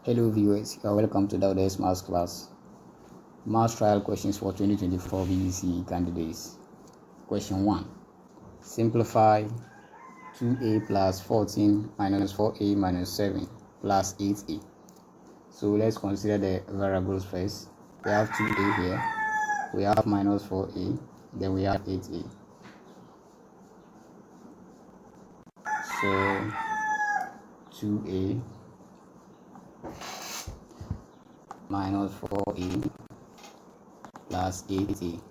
Hello viewers, you are welcome to Daude's Maths class. Maths trial questions for 2024 BBC candidates. Question 1. Simplify 2a plus 14 minus 4a minus 7 plus 8a. So let's consider the variables first. We have 2a here, we have minus 4a, then we have 8a. So 2a minus 4a plus 8a.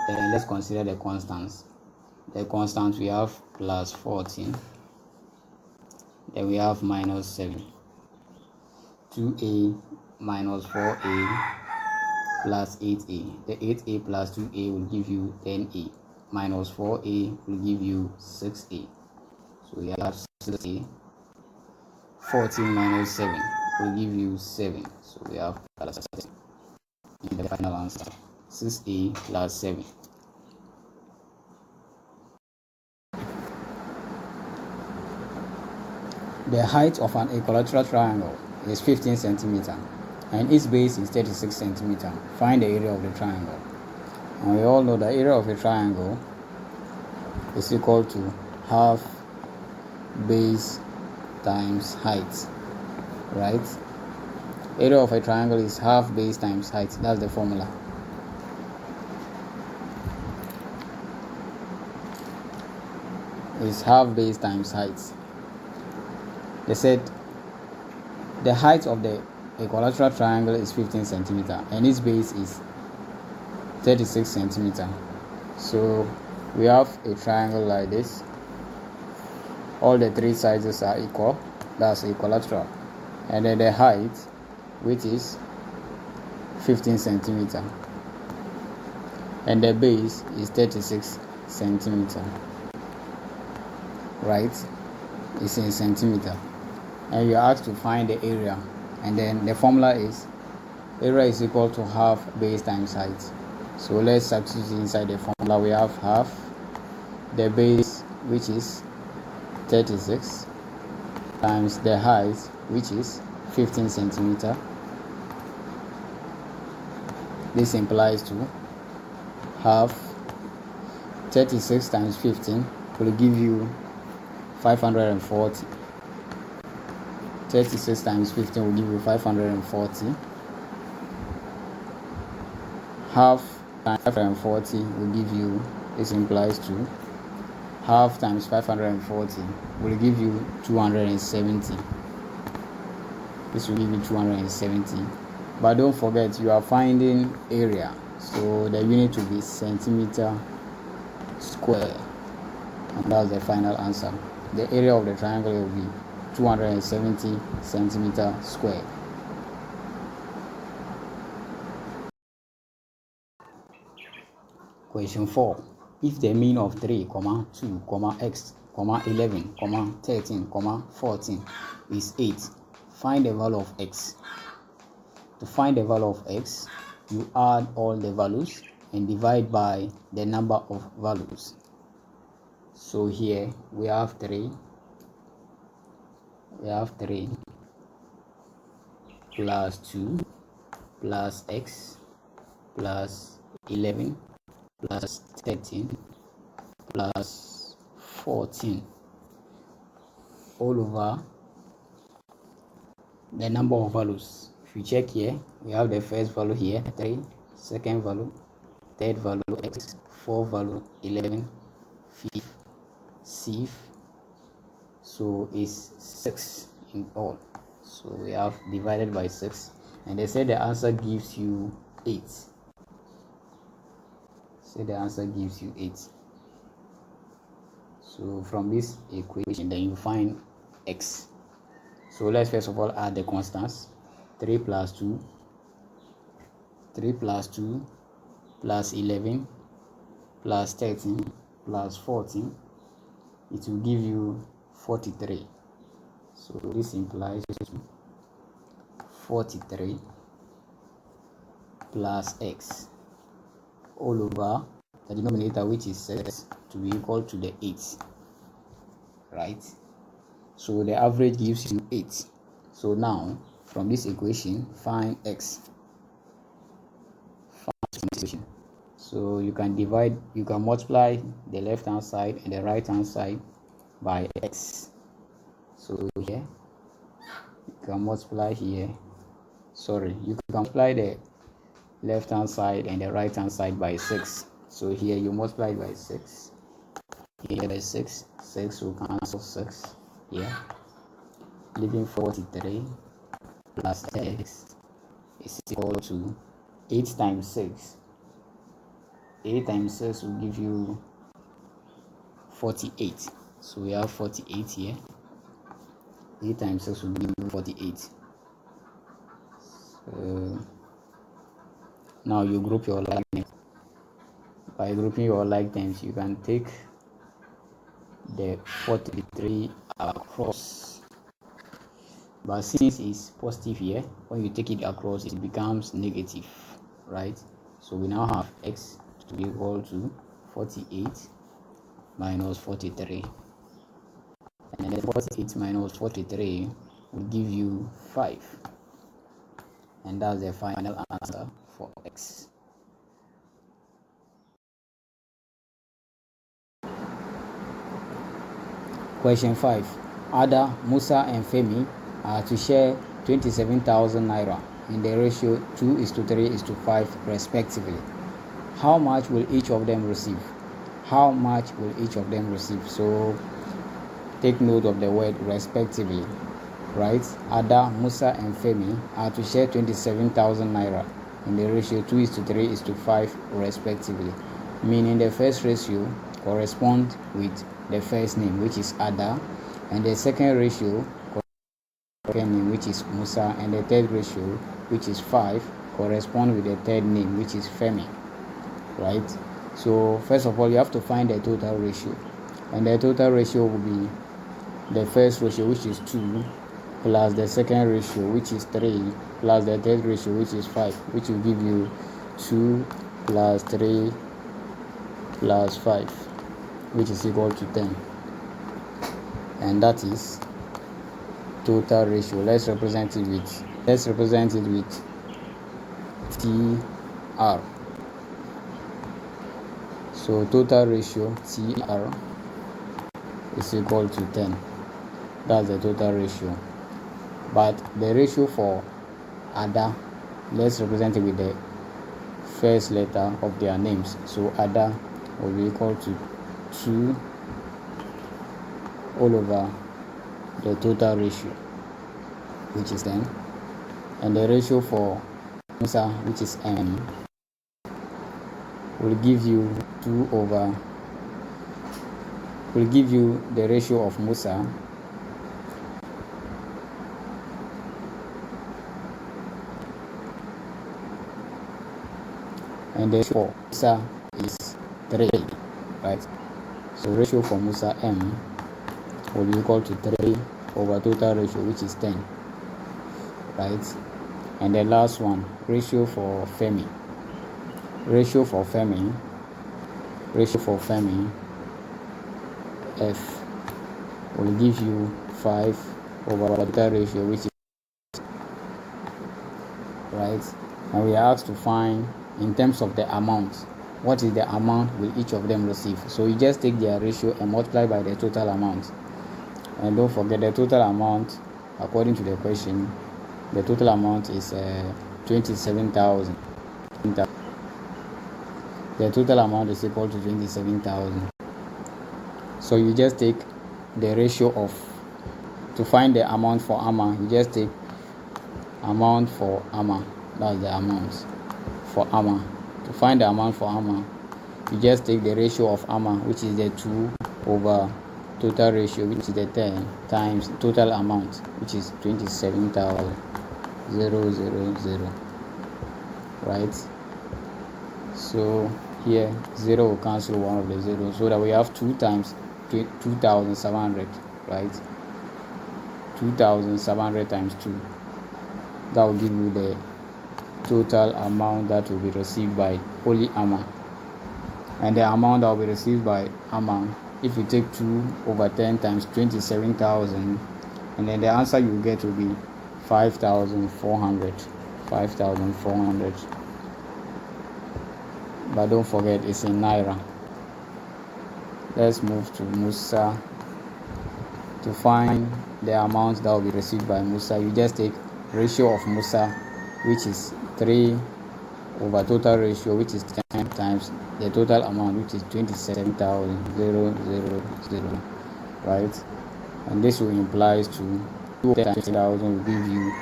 Then let's consider the constants. The constants, we have plus 14, then we have minus 7. 2a minus 4a plus 8a. The 8a plus 2a will give you 10a. Minus 4a will give you 6a. So we have 6a. 14 minus 7 will give you 7. So we have plus 7 in the final answer. 6a plus 7. The height of an equilateral triangle is 15 centimeters and its base is 36 centimeters. Find the area of the triangle. And we all know the area of a triangle is equal to half base times height, right? Area of a triangle is half base times height. That's the formula. Is half base times height. They said the height of the equilateral triangle is 15 centimeters and its base is 36 centimeters. So we have a triangle like this. All the three sizes are equal. That's equilateral. And then the height, which is 15 centimeters, and the base is 36 centimeters, right? It's in centimeter. And you're asked to find the area, and then the formula is area is equal to half base times height. So let's substitute inside the formula. We have half the base, which is 36, times the height, which is 15 centimeter. This implies to half 36 times 15 will give you 540. 36 times 15 will give you 540. Half times 540 will give you, this implies to half times 540 will give you 270. This will give you 270. But don't forget, you are finding area, so the unit will be centimeter square, and that's the final answer. The area of the triangle will be 270 centimeter square. Question 4. If the mean of 3, 2, x, 11, 13, 14 is 8, find the value of x. To find the value of x, you add all the values and divide by the number of values. So here we have 3. We have 3 plus 2 plus x plus 11 plus 13 plus 14 all over the number of values. If you check here, we have the first value here 3, second value, third value x, fourth value 11, fifth, sixth, so it's 6 in all. So we have divided by 6, and they said the answer gives you 8. So the answer gives you 8. So from this equation, then you find x. So let's first of all add the constants. 3 plus 2 plus 11 plus 13 plus 14, it will give you 43. So this implies 43 plus x all over the denominator, which is 6, to be equal to the 8, right? So the average gives you 8. So now from this equation, find x. So you can multiply the left hand side and the right hand side by x. So here you can multiply you can multiply the left hand side and the right hand side by 6. So here you multiply by 6, here by 6 will cancel 6 here, leaving 43 plus x is equal to 8 times 6. 8 times 6 will give you 48. So we have 48 here. 8 times 6 will give you 48. So now you group your like names. By grouping your like terms, you can take the 43 across. But since it's positive here, when you take it across, it becomes negative, right? So we now have x to be equal to 48 minus 43. And then 48 minus 43 will give you 5. And that's the final answer for x. Question 5. Ada, Musa, and Femi are to share 27,000 naira in the ratio 2:3:5 respectively. How much will each of them receive? How much will each of them receive? So take note of the word respectively, right? Ada, Musa, and Femi are to share 27,000 naira in the ratio 2:3:5 respectively, meaning the first ratio corresponds with the first name, which is Ada, and the second ratio name, which is Musa, and the third ratio, which is 5, corresponds with the third name, which is Femi, right? So first of all, you have to find the total ratio, and the total ratio will be the first ratio, which is 2, plus the second ratio, which is 3, plus the third ratio, which is 5, which will give you 2 plus 3 plus 5, which is equal to 10. And that is total ratio. Let's represent it with TR. So total ratio TR is equal to 10. That's the total ratio. But the ratio for Ada, let's represent it with the first letter of their names. So Ada will be equal to 2 all over the total ratio, which is 10, and the ratio for Musa, which is M, will give you the ratio of Musa and the ratio for Musa is 3, right? So ratio for Musa M will be equal to 3 over total ratio, which is 10, right? And the last one, ratio for Femi F will give you 5 over total ratio, which is right. And we are asked to find, in terms of the amount, what is the amount will each of them receive. So you just take their ratio and multiply by the total amount. And don't forget the total amount, according to the question, the total amount is 27,000. The total amount is equal to 27,000. So you just take the ratio of, to find the amount for Amma, you just take amount for Amma. That's the amount for Amma. To find the amount for Amma, you just take the ratio of Amma, which is the 2 over total ratio, which is the 10, times total amount, which is 27,000, right? So here 0 will cancel one of the zeros, so that we have 2 times 2,700, right? 2,700 times 2, that will give you the total amount that will be received by only Amma. And the amount that will be received by Amma If you take 2 over 10 times 27,000, and then the answer you get will be 5,400. 5,400. But don't forget, it's in naira. Let's move to Musa. To find the amount that will be received by Musa, you just take ratio of Musa, which is 3 over total ratio, which is 10 times the total amount, which is 27,000, right? And this will imply to 2 times 10,000 will give you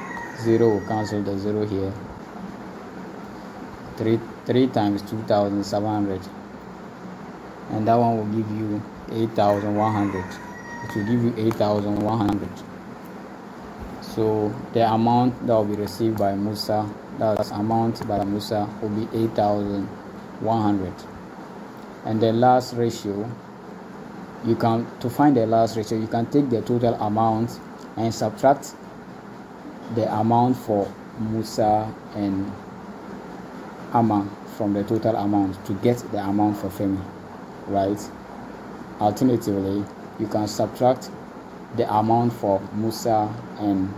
0, will cancel the 0 here. 3 times 2,700, and that one will give you 8,100. It will give you 8,100. So the amount that will be received by Musa, that's amount by Musa, will be 8,100. And the last ratio, to find the last ratio, you can take the total amount and subtract the amount for Musa and Ama from the total amount to get the amount for Femi, right? Alternatively, you can subtract the amount for Musa and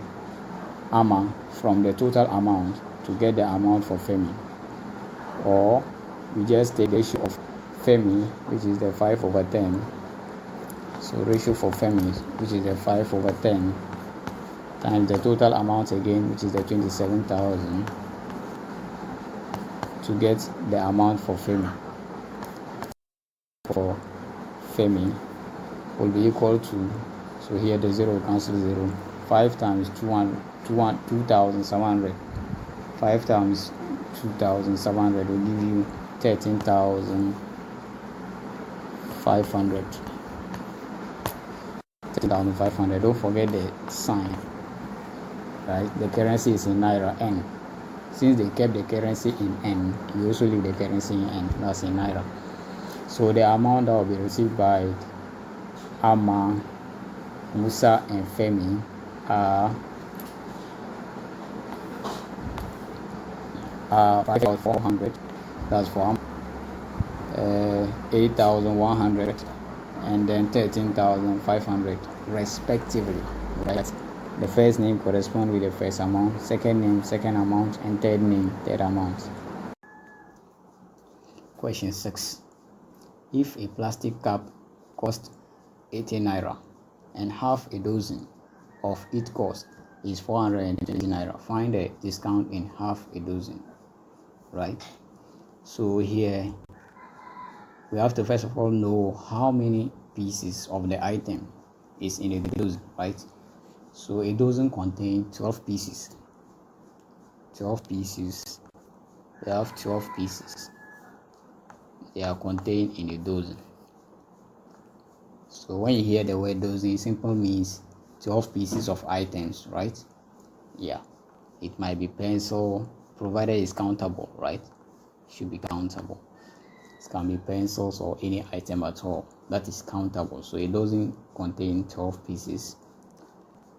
Ama from the total amount to get the amount for Femi. Or you just take the ratio of Femi, which is the 5 over 10. So ratio for Femi, which is the 5 over 10, times the total amount again, which is the 27,000, to get the amount for Femi. For Femi will be equal to, so here the 0 cancel 0, 5 times 2,700. 5 times 2,700 will give you 13,500. 13,500. Don't forget the sign, right? The currency is in naira N. Since they kept the currency in N, you also leave the currency in N. That's in naira. So the amount that will be received by Ama, Musa, and Femi are 5,400. That's for 8,100, and then 13,500 respectively, right? The first name corresponds with the first amount, second name second amount, and third name third amount. Question 6. If a plastic cup costs 80 naira and half a dozen of its cost is 420 naira, find the discount in half a dozen, right? So here we have to first of all know how many pieces of the item is in a dozen, right? So a dozen contains 12 pieces. 12 pieces. We have 12 pieces. They are contained in a dozen. So when you hear the word dozen, it simply means 12 pieces of items, right? Yeah. It might be pencil, provided it's countable, right? It should be countable. It can be pencils or any item at all that is countable. So it doesn't contain 12 pieces.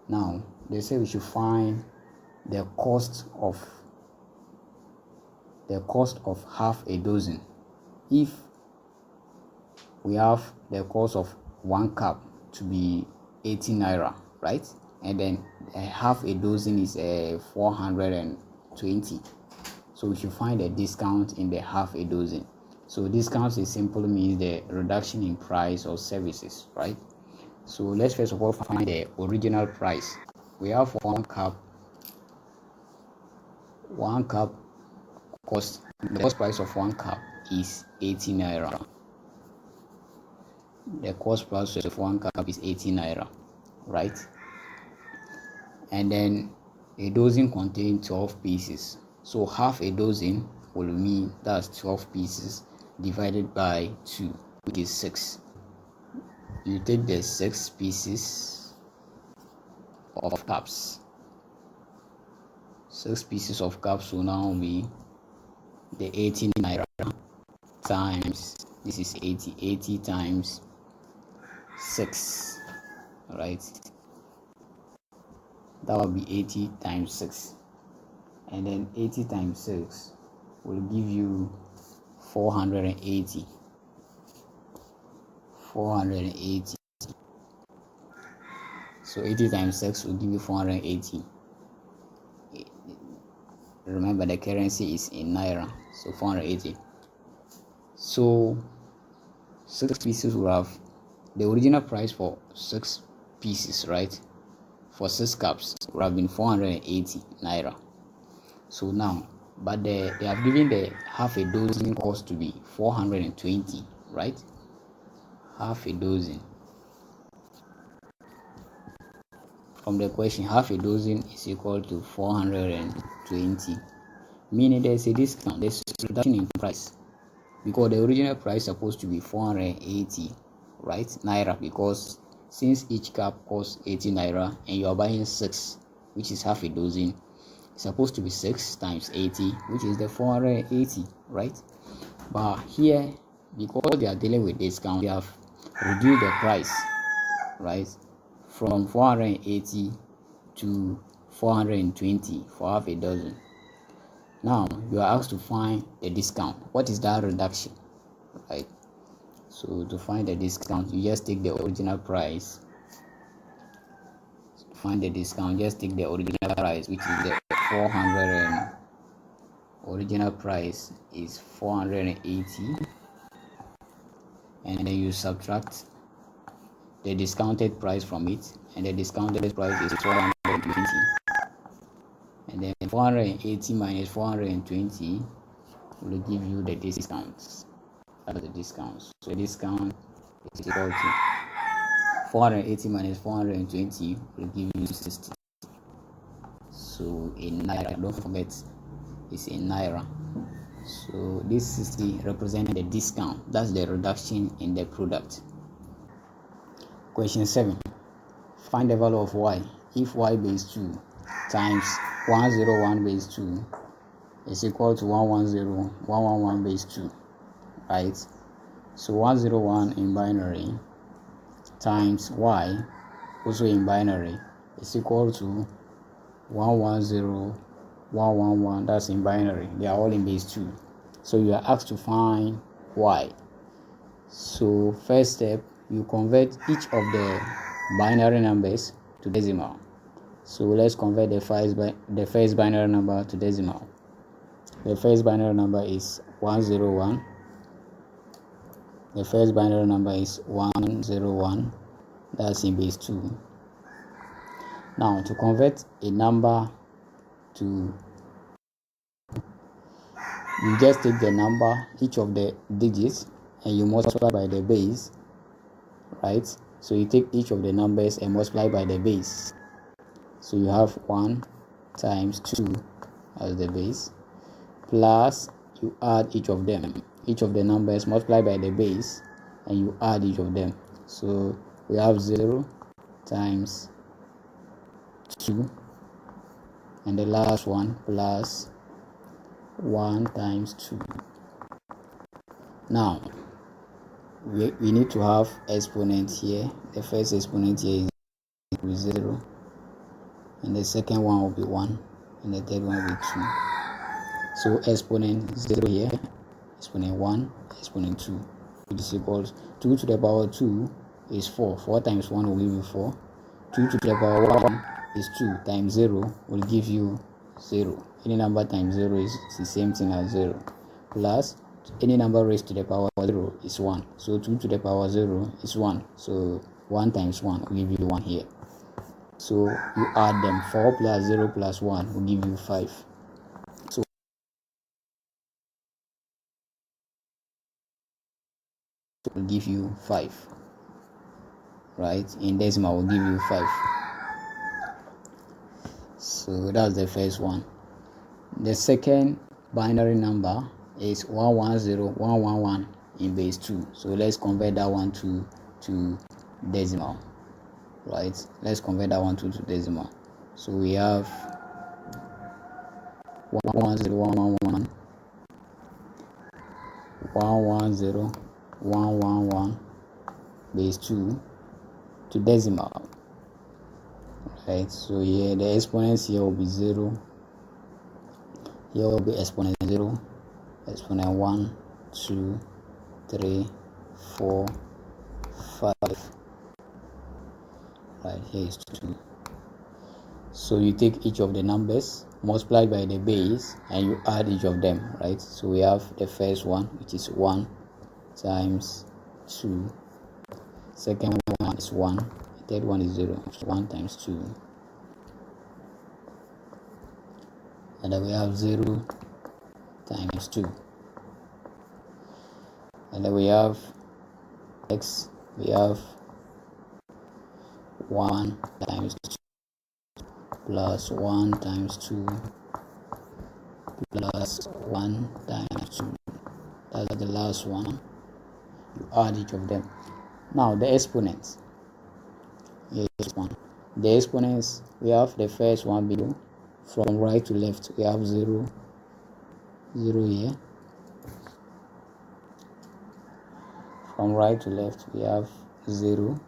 Now, they say we should find the cost of half a dozen. If we have the cost of 1 cup to be 80 naira, right? And then half a dozen is 420. So we should find a discount in the half a dozen. So discounts is simply means the reduction in price of services, right? So let's first of all find the original price. We have 1 cup. 1 cup cost, the cost price of 1 cup is 80 naira. The cost price of 1 cup is 80 naira, right? And then a dozen contains 12 pieces. So half a dozen will mean that's 12 pieces divided by 2, which is 6. You take the 6 pieces of cups. 6 pieces of cups will now be the 80 naira times, this is 80 times 6, right? That will be 80 times 6, and then 80 times 6 will give you 480. 480. So 80 times 6 will give you 480. Remember the currency is in naira, so 480. So 6 pieces will have the original price for 6 pieces, right? For 6 cups would have been 480 naira. So now, but they have given the half a dozen cost to be 420, right? Half a dozen. From the question, half a dozen is equal to 420, meaning there's a discount, there's a reduction in price, because the original price is supposed to be 480, right, naira, because since each cup costs 80 naira and you are buying 6, which is half a dozen, it's supposed to be 6 times 80, which is the 480, right? But here, because they are dealing with discount, they have reduced the price, right, from 480 to 420 for half a dozen. Now you are asked to find the discount. What is that reduction, right? So to find the discount, you just take the original price. To find the discount, just take the original price, which is the 400, and original price is 480, and then you subtract the discounted price from it, and the discounted price is 420, and then 480 minus 420 will give you the discounts. That's the discounts. So the discount is equal to 480 minus 420 will give you 60. So in naira, don't forget it's in naira. So this 60 represents the discount. That's the reduction in the product. Question 7. Find the value of y if y base 2 times 101 base 2 is equal to 111 base 2, right? So 101 in binary times y, also in binary, is equal to 111, that's in binary. They are all in base 2. So you are asked to find y. So first step, you convert each of the binary numbers to decimal. So let's convert the first binary number to decimal. The first binary number is 101. The first binary number is 101. That's in base 2. Now to convert a number to, you just take the number, each of the digits, and you multiply by the base, right? So you take each of the numbers and multiply by the base. So you have 1 times 2 as the base, plus you add each of them, each of the numbers, multiply by the base, and you add each of them. So we have 0 times 2, and the last one plus 1 times 2. Now we need to have exponent here. The first exponent here is 0, and the second one will be 1, and the third one will be 2. So exponent 0 here, exponent 1, exponent 2, which is equals 2 to the power 2 is 4. 4 times 1 will give you 4. 2 to the power 1 is 2 times 0 will give you 0. Any number times 0 is the same thing as 0. Plus any number raised to the power 0 is 1. So 2 to the power 0 is 1. So 1 times 1 will give you 1 here. So you add them. 4 plus 0 plus 1 will give you 5. So it will give you 5. Right? In decimal will give you 5. So that's the first one. The second binary number is 110111 in base 2. So let's convert that one to decimal. Right? Let's convert that one to decimal. So we have 110111 110111 base 2 to decimal. Right? So here the exponents here will be 0. Here will be exponent 0, exponent 1, 2, 3, 4, 5. Right here is 2. So you take each of the numbers, multiply by the base, and you add each of them, right? So we have the first one, which is 1 times 2. Second one is 1. The third one is 0. 1 times 2. And then we have 0 times 2. And then we have x, we have 1 times 2 plus 1 times 2 plus 1 times 2. That's the last one. You add each of them. Now the exponents. Here is 1. The exponents, we have the first one below. From right to left, we have 0, 0 here. From right to left, we have 0.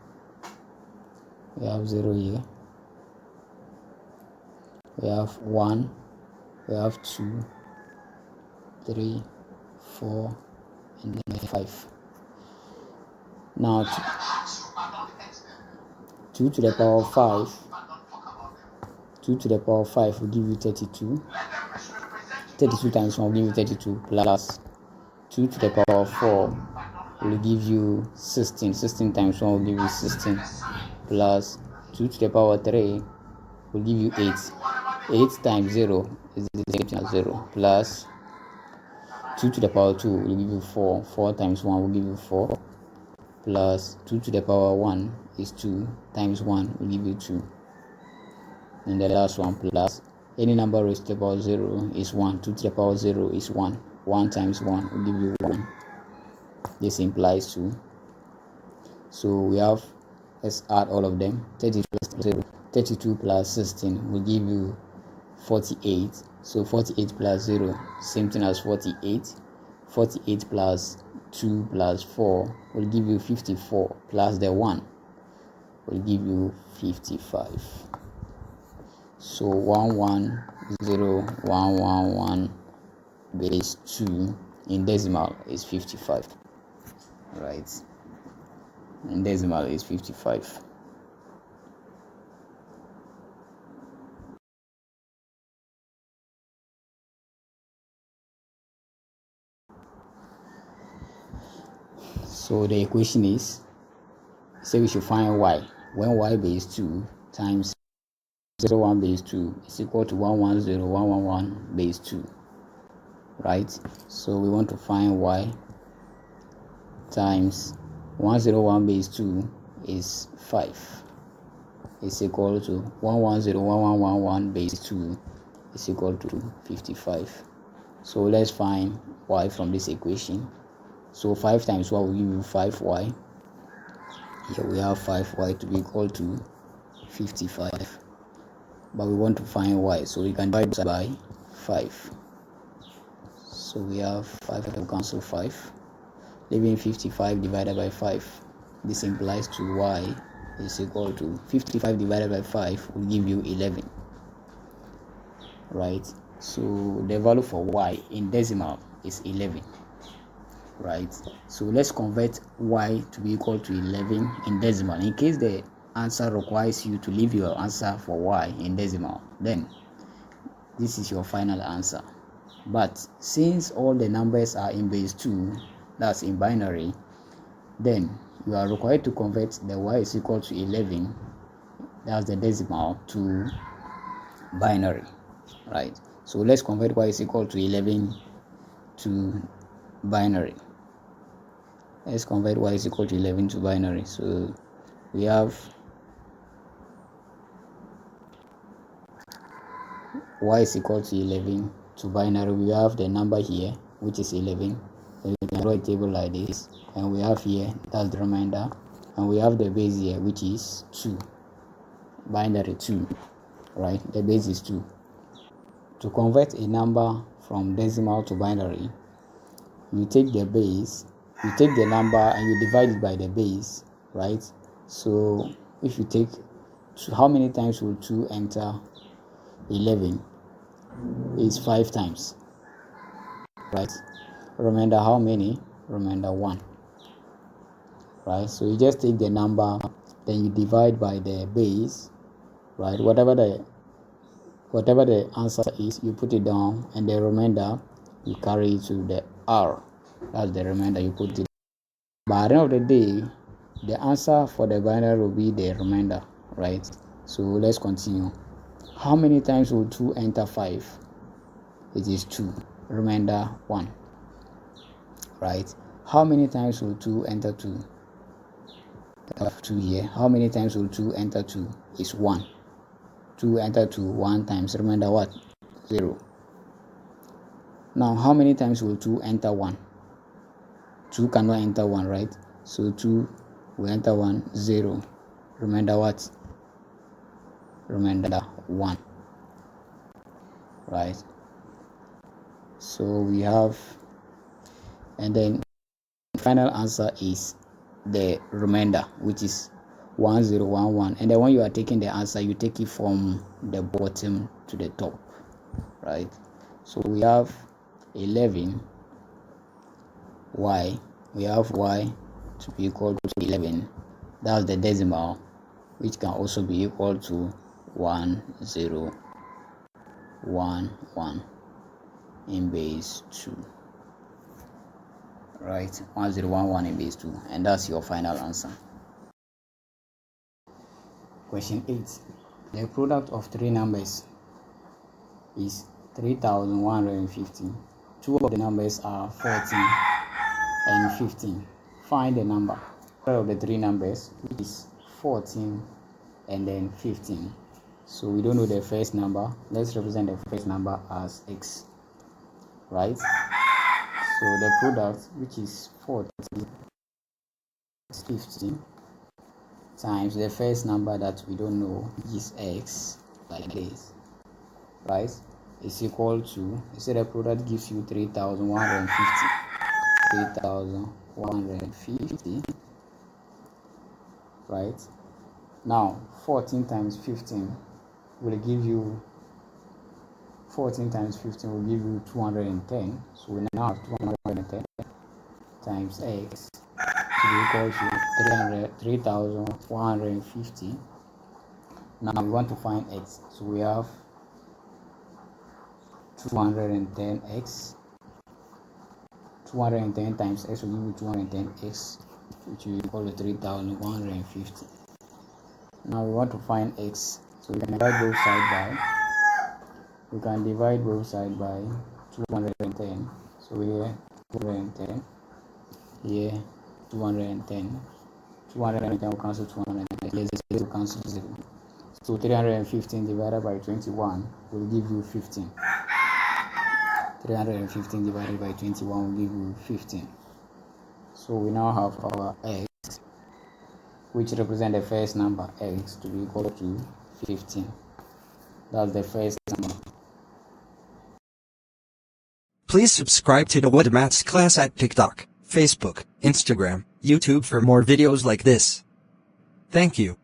We have 0 here. We have 1. We have 2, 3, 4, and then 5. Now 2 to the power of 5. 2 to the power of 5 will give you 32. 32 times 1 will give you 32 plus 2 to the power of 4 will give you 16. 16 times 1 will give you 16 plus 2 to the power of 3 will give you 8. 8 times 0 is the same as 0 plus 2 to the power of 2 will give you 4. 4 times 1 will give you 4 plus 2 to the power of 1 is 2 times 1 will give you 2. And the last one plus any number raised to the power of 0 is 1. 2 to the power of 0 is 1. 1 times 1 will give you 1. This implies 2. So we have, let's add all of them. 32 plus 0, 32 plus 16 will give you 48. So 48 plus 0, same thing as 48. 48 plus 2 plus 4 will give you 54 plus the 1 will give you 55. So 110111 base 2 in decimal is 55. Right? In decimal is 55. So the equation is, say we should find y when y base 2 times 01 base 2 is equal to 110111 base 2, right? So we want to find y times 101 base 2 is 5 is equal to 110111 base 2 is equal to 55. So let's find y from this equation. So 5 times y will give you 5y. Here we have 5y to be equal to 55. But we want to find y, so we can divide by 5. So we have 5 to cancel 5, leaving 55 divided by 5. This implies to y is equal to 55 divided by 5 will give you 11. Right? So the value for y in decimal is 11. Right? So let's convert y to be equal to 11 in decimal. In case the answer requires you to leave your answer for y in decimal, then this is your final answer. But since all the numbers are in base 2, that's in binary, then you are required to convert the y is equal to 11, that's the decimal, to binary. Right? So let's convert y is equal to 11 to binary. Let's convert y is equal to 11 to binary. So we have y is equal to 11 to binary. We have the number here, which is 11. So we can draw a table like this, and we have here, that's the remainder, and we have the base here, which is 2. Binary 2, right? The base is 2. To convert a number from decimal to binary, you take the base, you take the number and you divide it by the base, right? So if you take 2, how many times will 2 enter 11? Is 5 times, right? Remainder how many? Remainder 1, right? So you just take the number, then you divide by the base, right? Whatever the answer is, you put it down, and the remainder you carry it to the R. That's the remainder, you put it. But at the end of the day, the answer for the binary will be the remainder, right? So let's continue. How many times will 2 enter 5? It is 2. Remainder 1, right? How many times will 2 enter 2? I have 2 here. How many times will 2 enter 2? Is 1. 2 enter 2 1 times. Remember what? 0. Now, how many times will 2 enter 1? 2 cannot enter 1, right? So 2 will enter 1, 0. Remember what? Remember 1. Right? So we have, and then the final answer is the remainder, which is 1011. And then when you are taking the answer, you take it from the bottom to the top, right? So we have 11 y. We have y to be equal to 11. That's the decimal, which can also be equal to 1011 in base 2. Right, 1011 in base 2, and that's your final answer. Question 8. The product of 3 numbers is 3150. 2 of the numbers are 14 and 15. Find the number of the 3 numbers, which is 14 and then 15. So we don't know the first number. Let's represent the first number as x, right? So the product, which is 14 is 15, times the first number that we don't know, is x, like this, right? Is equal to, so the product gives you 3150, right? Now 14 times 15 will give you 210. So we now have 210 times x to be equal to 3150. Now we want to find x, so we have 210x. 210 times x will give you 210x, which will equal to 3150. Now we want to find x, so we can divide both sides by 210. So here 210, here 210. 210 will cancel 210. Here 0 will cancel 0. So 315 divided by 21 will give you 15. 315 divided by 21 will give you 15. So we now have our x, which represents the first number, x, to be equal to 15. That's the first number. Please subscribe to the What Maths class at TikTok, Facebook, Instagram, YouTube for more videos like this. Thank you.